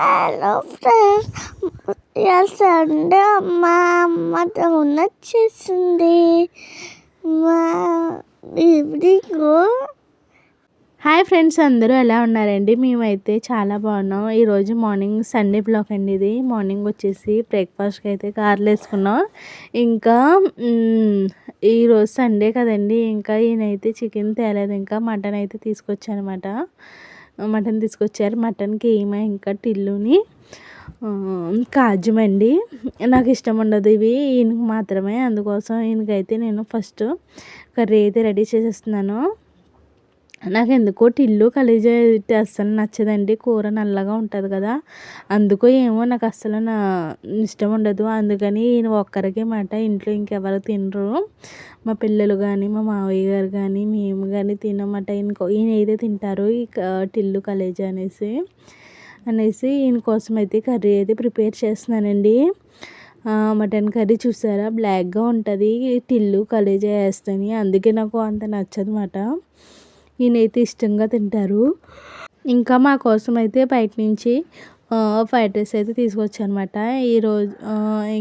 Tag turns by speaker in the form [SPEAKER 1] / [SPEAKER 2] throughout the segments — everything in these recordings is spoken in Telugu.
[SPEAKER 1] హలో ఫ్రెండ్స్, ఇవాళ సండే మా అమ్మ డోనట్ చేసింది. మా ఈవినింగ్.
[SPEAKER 2] హాయ్ ఫ్రెండ్స్, అందరూ ఎలా ఉన్నారండి? మేమైతే చాలా బాగున్నాం. ఈరోజు మార్నింగ్ సండే బ్లాగ్ అండి. ఇది మార్నింగ్ వచ్చేసి బ్రేక్ఫాస్ట్కి అయితే కార్లు వేసుకున్నాం. ఇంకా ఈరోజు సండే కదండి, ఇంకా ఈయనైతే చికెన్ తేలేదు, ఇంకా మటన్ అయితే తీసుకొచ్చారనమాట. మటన్ తీసుకొచ్చారు. మటన్కి ఏమో ఇంకా టిల్లుని కాజమండి. నాకు ఇష్టం ఉండదు ఇవి, ఈయనకి మాత్రమే. అందుకోసం ఈయనకైతే నేను ఫస్ట్ కర్రీ అయితే రెడీ చేసేస్తున్నాను. నాకు ఎందుకో టిల్లు కలిజే అస్సలు నచ్చదండి. కూర నల్లగా ఉంటుంది కదా, అందుకో ఏమో నాకు అస్సలు ఇష్టం ఉండదు. అందుకని ఈయన ఒక్కరికే మాట, ఇంట్లో ఇంకెవరు తినరు. మా పిల్లలు కానీ మా మావయ్య గారు కానీ మేము కానీ తినమాట. ఈయన అయితే తింటారు ఈ టిల్లు కలేజా అనేసి ఈయన కోసం అయితే కర్రీ అయితే ప్రిపేర్ చేస్తున్నానండి. మటన్ కర్రీ చూసారా, బ్లాక్గా ఉంటుంది టిల్లు కలేజా వేస్తేని, అందుకే నాకు అంత నచ్చదు మాట. ఈయనైతే ఇష్టంగా తింటారు. ఇంకా మా కోసం అయితే బయట నుంచి ఫ్రైడ్ రైస్ అయితే తీసుకొచ్చానమాట ఈరోజు.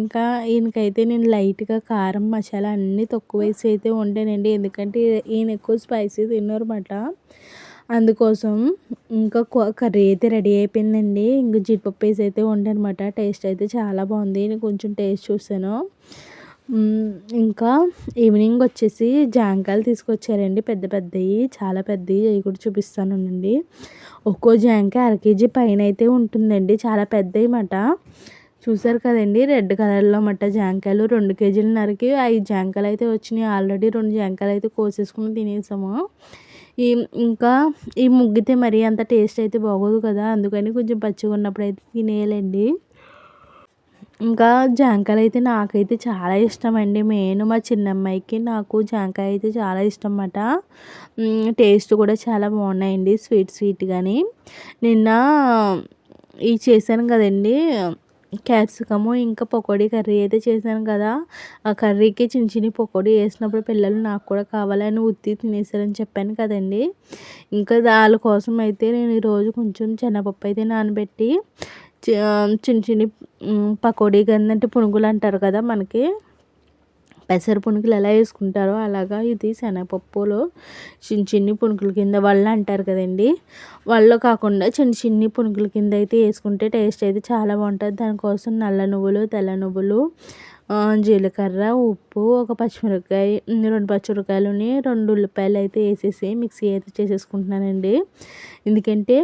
[SPEAKER 2] ఇంకా ఈయనకైతే నేను లైట్గా కారం మసాలా అన్నీ తక్కువ వేసి అయితే వండానండి, ఎందుకంటే ఈయన ఎక్కువ స్పైసీ తిన్నారన్నమాట. అందుకోసం ఇంకా కర్రీ అయితే రెడీ అయిపోయిందండి. ఇంకా జీడిపప్పు వేసి అయితే వండానమాట. టేస్ట్ అయితే చాలా బాగుంది. నేను కొంచెం టేస్ట్ చూసాను. ఇంకా ఈవినింగ్ వచ్చేసి జాంకాయలు తీసుకొచ్చారండి, పెద్ద పెద్దవి, చాలా పెద్దవి. అవి కూడా చూపిస్తానండి. ఒక్కో జాంకాయ 1 kg పైన అయితే ఉంటుందండి, చాలా పెద్దవి మాట. చూసారు కదండి, రెడ్ కలర్లో మాట జాంకాయలు. 2 kgన్నరకి 5 జాంకాయలు అయితే వచ్చినాయి. ఆల్రెడీ 2 జాంకాయలు అయితే కోసేసుకుని తినేసాము. ఇంకా ఈ ముగ్గితే మరీ అంత టేస్ట్ అయితే బాగోదు కదా, అందుకని కొంచెం పచ్చిగా ఉన్నప్పుడు అయితే తినేయాలండి. ఇంకా జాంకాయలు అయితే నాకైతే చాలా ఇష్టం అండి. మెయిన్ మా చిన్నమ్మాయికి నాకు జాంకాయ అయితే చాలా ఇష్టం అన్నమాట. టేస్ట్ కూడా చాలా బాగున్నాయండి, స్వీట్ కానీ. నిన్న ఇవి చేశాను కదండి, క్యాప్సికము ఇంకా పకోడీ కర్రీ అయితే చేశాను కదా. ఆ కర్రీకి చిన్న చిన్న పకోడీ వేసినప్పుడు పిల్లలు నాకు కూడా కావాలని ఉత్తి తినేసారని చెప్పాను కదండి. ఇంకా వాళ్ళ కోసం అయితే నేను ఈరోజు కొంచెం శనగపప్పు అయితే నానబెట్టి చిన్న పకోడీ అంటే పునుగులు అంటారు కదా మనకి, పెసర పునుగులు ఎలా వేసుకుంటారో అలాగా ఇది శనగపప్పులో చిన్ని పునుగుల కింద వాళ్ళు అంటారు కదండి, వాళ్ళు కాకుండా చిన్ని పునుగుల కింద అయితే వేసుకుంటే టేస్ట్ అయితే చాలా బాగుంటుంది. దానికోసం నల్ల నువ్వులు, తెల్ల నువ్వులు, జీలకర్ర, ఉప్పు, ఒక పచ్చిమిరపకాయ, 2 పచ్చిమిరపకాయలని 2 ఉల్లిపాయలు అయితే వేసేసి మిక్సీ అయితే చేసేసుకుంటున్నానండి. ఎందుకంటే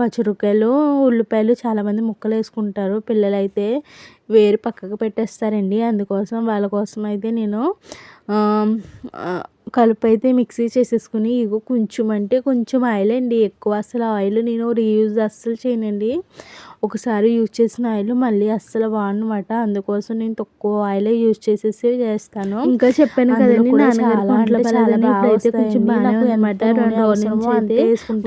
[SPEAKER 2] పచ్చిమిరపకాయలు, ఉల్లిపాయలు చాలామంది ముక్కలు వేసుకుంటారు, పిల్లలు అయితే వేరు పక్కకు పెట్టేస్తారండి. అందుకోసం వాళ్ళ కోసం అయితే నేను కలుపు అయితే మిక్సీ చేసేసుకుని, ఇగో కొంచెం అంటే కొంచెం ఆయిల్ అండి, ఎక్కువ అసలు ఆయిల్ నేను రీయూజ్ అస్సలు చేయనండి. ఒకసారి యూజ్ చేసిన ఆయిల్ మళ్ళీ అస్సలు వాడనమాట. అందుకోసం నేను తక్కువ ఆయిల్ యూజ్ చేసేసి చేస్తాను. ఇంకా చెప్పాను కదండి, ఇప్పుడైతే కొంచెం బాగానే అనమాట. 2 రోజుల నుంచి అయితే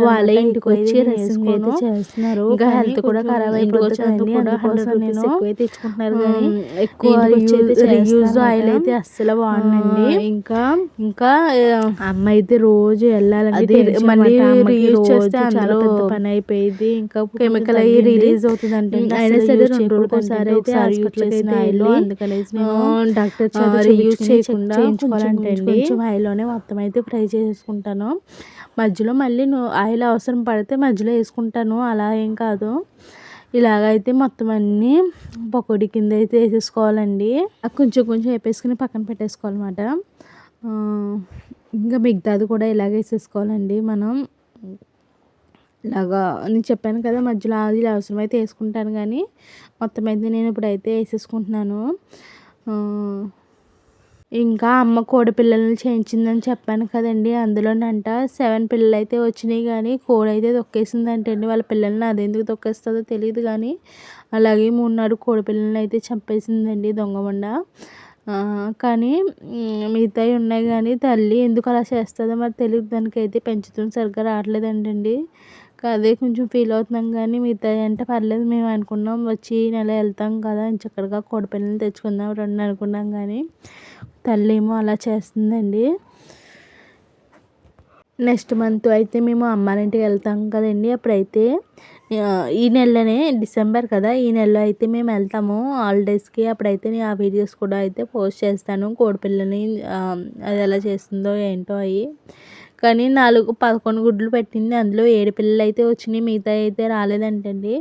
[SPEAKER 2] వాళ్ళ ఇంటికి వచ్చి రసం అయితే చేస్తున్నారు. ఇంకా హెల్త్ కూడా ఖరాబ్ అయిపోతుందండి, అందుకోసం నేను ఎక్కువ తెచ్చుకుంటున్నారు కానీ ఎక్కువ రీయూజ్ ఆయిల్ అయితే అస్సలు వాడనండి. ఇంకా అమ్మ అయితే రోజు వెళ్ళాలండి, మళ్ళీ రీయూజ్ చేస్తే అందులో పెద్ద పని అయిపోయింది. ఇంకా కెమికల్ అయ్యి రిలీజ్ అవుతుంది అంటే అయినా సరే 2 రోజులకోసారి అయితే యూజ్ చేసిన ఆయిల్, అందుకనేసి నేను డాక్టర్ రీయూజ్ చేయకుండా చేయించుకోవాలంటే కొంచెం ఆయిల్లోనే మొత్తం అయితే ఫ్రై చేసుకుంటాను. మధ్యలో మళ్ళీ ఆయిల్ అవసరం పడితే మధ్యలో వేసుకుంటాను, అలా ఏం కాదు. ఇలాగైతే మొత్తం అన్నీ పకోడీ కింద అయితే వేసేసుకోవాలండి. కొంచెం వేపేసుకుని పక్కన పెట్టేసుకోవాలన్నమాట. ఇంకా మిగతాది కూడా ఇలాగే వేసేసుకోవాలండి మనం. ఇలాగా నేను చెప్పాను కదా, మధ్యలో ఆయిల్ అవసరమైతే వేసుకుంటాను, కానీ మొత్తం అయితే నేను ఇప్పుడైతే వేసేసుకుంటున్నాను. ఇంకా అమ్మ కోడి పిల్లల్ని చేయించిందని చెప్పాను కదండి, అందులోనంట 7 పిల్లలు అయితే వచ్చినాయి, కానీ కోడి అయితే తొక్కేసిందంటండి వాళ్ళ పిల్లల్ని. అదెందుకు తొక్కేస్తుందో తెలియదు కానీ అలాగే 3 కోడి పిల్లల్ని అయితే చంపేసిందండి దొంగమండ. కానీ మిగతావి ఉన్నాయి, కానీ తల్లి ఎందుకు అలా చేస్తుందో మరి తెలియదు. దానికైతే పెంచుతుంది సరిగ్గా రావట్లేదంటండి. అదే కొంచెం ఫీల్ అవుతున్నాం, కానీ మిగతావి అంటే పర్లేదు. మేము అనుకున్నాం వచ్చి ఈ నెల వెళ్తాం కదా, చక్కగా కోడి పిల్లల్ని తెచ్చుకుందాం 2 అనుకున్నాం, కానీ తల్లి ఏమో అలా చేస్తుందండి. నెక్స్ట్ మంత్ అయితే మేము అమ్మారింటికి వెళ్తాం కదండి, అప్పుడైతే ఈ నెలనే డిసెంబర్ కదా, ఈ నెలలో అయితే మేము వెళ్తాము హాలిడేస్కి. అప్పుడైతే నేను ఆ వీడియోస్ కూడా అయితే పోస్ట్ చేస్తాను. కోడిపిల్లని అది ఎలా చేస్తుందో ఏంటో అవి. కానీ 11 గుడ్లు పెట్టింది, అందులో 7 పిల్లలు అయితే వచ్చినాయి, మిగతా అయితే రాలేదంటండి.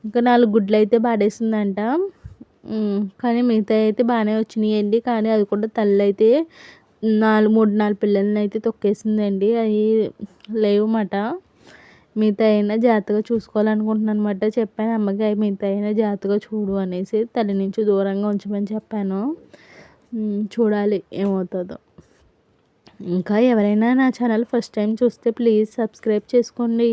[SPEAKER 2] ఇంకా 4 గుడ్లు అయితే పాడేసిందంట. కానీ మిగతా అయితే బాగానే వచ్చినాయండి. కానీ అది కూడా తల్లి అయితే 3-4 పిల్లల్ని అయితే తొక్కేసిందండి. అవి లేవన్నమాట. మిగతా అయినా జాగ్రత్తగా చూసుకోవాలనుకుంటున్నాను అనమాట. చెప్పాను అమ్మకి మిగతా అయినా జాగ్రత్తగా చూడు అనేసి, తల్లి నుంచి దూరంగా ఉంచమని చెప్పాను. చూడాలి ఏమవుతుందో. ఇంకా ఎవరైనా నా ఛానల్ ఫస్ట్ టైం చూస్తే ప్లీజ్ సబ్స్క్రైబ్ చేసుకోండి.